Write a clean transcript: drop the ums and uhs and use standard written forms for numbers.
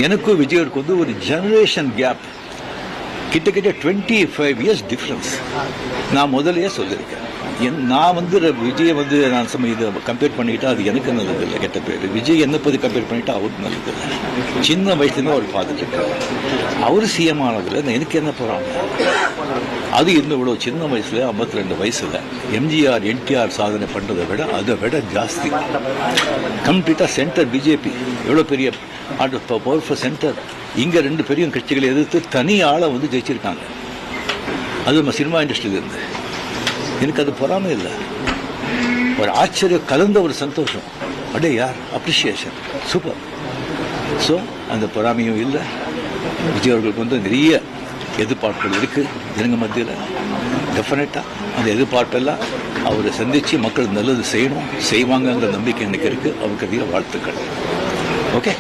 எனக்கும் விஜயருக்கு வந்து ஒரு ஜெனரேஷன் கேப், கிட்டத்தட்ட 25 இயர்ஸ் டிஃப்ரென்ஸ். நான் முதலையே சொல்லியிருக்கேன். நான் வந்து விஜயை வந்து நான் இதை கம்பேர் பண்ணிக்கிட்டா அது எனக்கு நல்லது இல்லை, கெட்ட பேர். விஜய் என்ன பற்றி கம்பேர் பண்ணிட்டா அவருக்கு நல்லது இல்லை. சின்ன வயசுலேருந்து அவர் பார்த்துட்டு இருக்காரு. அவர் சிஎம் ஆனதில் எனக்கு என்ன போகிறாங்க? அது இன்னும் இவ்வளோ சின்ன வயசுல 52 வயசுல எம்ஜிஆர் என்டிஆர் சாதனை பண்ணுறதை விட அதை விட ஜாஸ்தி. கம்ப்ளீட்டாக சென்டர் பிஜேபி எவ்வளோ பெரிய பவர்ஃபுல் சென்டர். இங்கே 2 பெரிய கட்சிகளை எதிர்த்து தனி ஆளை வந்து ஜெயிச்சிருக்காங்க. அது நம்ம சினிமா இண்டஸ்ட்ரியில இருந்து. எனக்கு அது பொறாமை இல்லை, ஒரு ஆச்சரியம் கலந்த ஒரு சந்தோஷம். அடே யார் அப்ரிஷியேஷன், சூப்பர். ஸோ அந்த பொறாமையும் இல்லை. விஜய் அவர்களுக்கு வந்து நிறைய எதிர்பார்ப்புகள் இருக்குது ஜனங்க மத்தியில். டெஃபினட்டாக அந்த எதிர்பார்ப்பெல்லாம் அவரை சந்தித்து மக்கள் நல்லது செய்யணும், செய்வாங்கங்கிற நம்பிக்கை எனக்கு இருக்குது. அவருக்கு அதிக வாழ்த்துக்கள். ஓகே.